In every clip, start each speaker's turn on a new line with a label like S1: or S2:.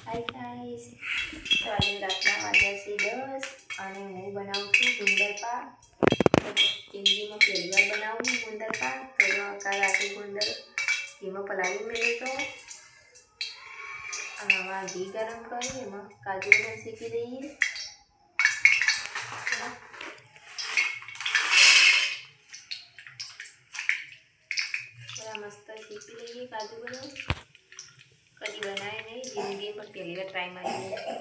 S1: Hi guys, તો આજે રાતના વાગ્યા છે 10 અને હું બનાવું છું ગુંદર પાક. જિંદગીમાં પહેલી વાર બનાવું ગુંદર પાક. તો કાલ રાતે ગુંદર ઘીમાં પલાળી મેળવી તો અને આમાં ઘી ગરમ કરી એમાં કાજુ બદામ શેકી દઈએ. थोड़ा मस्त सीखी लीजिए काजू बदाम. कभी बनाए नहीं, जिंदगी में पहली बार ट्राई मारी है.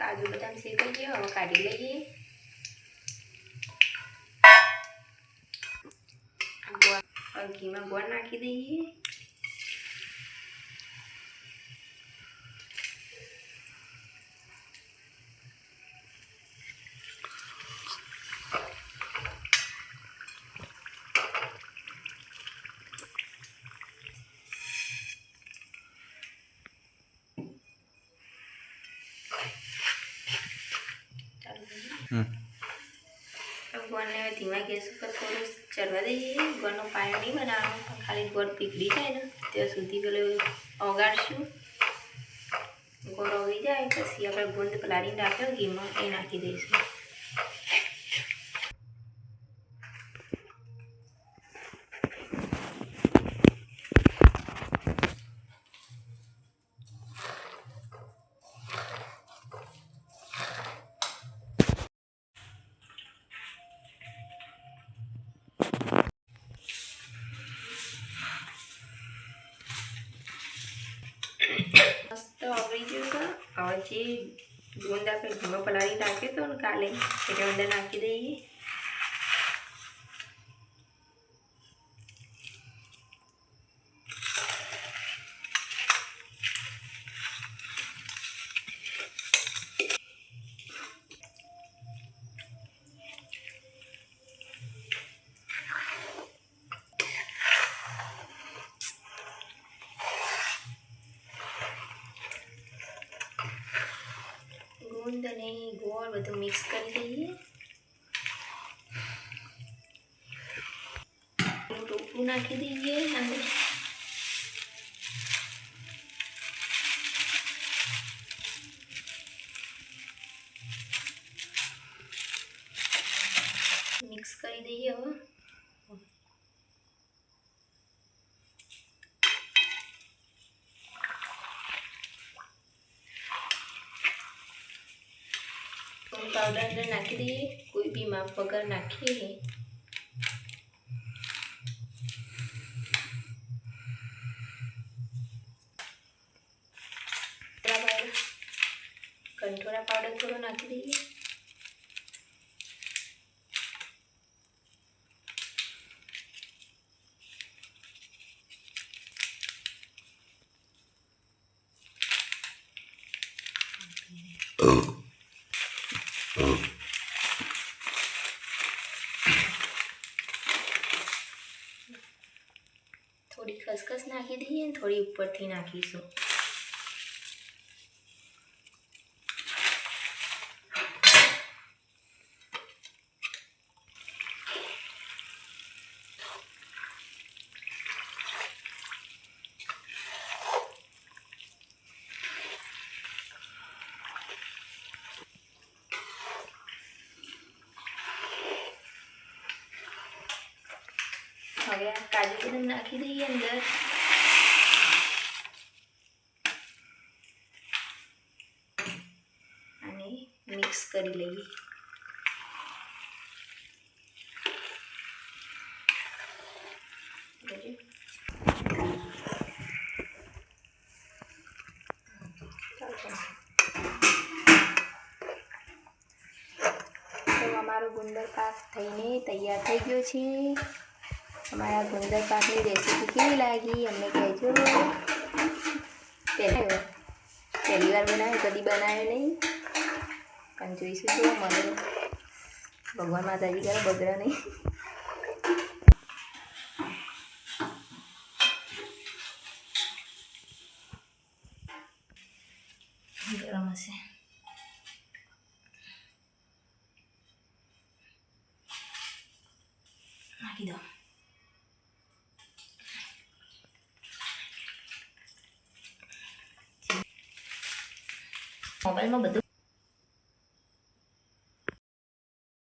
S1: काजू बदाम सेकाई गया, હવે કાઢી લઈએ. ઘીમાં ગોળ નાખી દઈએ. ગોળને ધીમા ગેસ ઉપર થોડું ચડવા દઈએ. ગોળનો પાયો નહીં બનાવવાનો, ખાલી ગોળ પીગળી જાય ને ત્યાં સુધી પેલું ઓગાળશું. ગોળ ઓગળી જાય પછી આપણે ગુંદ પલાળીને રાખ્યો ઘીમાં એ નાખી દઈશું. મસ્ત ઓગળી ગયું છે. હવે જે ગુંદ આપણે ઘીમાં પલાળી નાખ્યો હતો ને કાલે એટલે અંદર નાખી દઈએ. ગુંદ અને ગોળ બધું મિક્સ કરી દઈએ. ટોપરું નાખી દઈએ અંદર. મિક્સ કરી દઈએ. હવે પાવડર અંદર નાખી દઈએ. કોઈ બી માપ વગર નાખીએ. કંઠોળા પાવડર થોડો નાખી દઈએ. થોડી ખસખસ નાખી દઈએ અને થોડી ઉપરથી નાખીશું. હવે આ કાજુ બદામ નાખી દઈએ અંદર. અને મિક્સ કરી લઈએ. તો અમારો ગુંદર પાક થઈને તૈયાર થઈ ગયો છે. हमारा गुंदर पाक की रेसिपी केवी लागी अમને કહેજો. પહેલી વાર બનાવ્યો, કદી બનાવ્યો નહીં પણ જોઈશું જો મને ભગવાન માતાજી કરે બગડા નહીં. ગરમ હશે. નાખી દો. મોબાઈલમાં બધું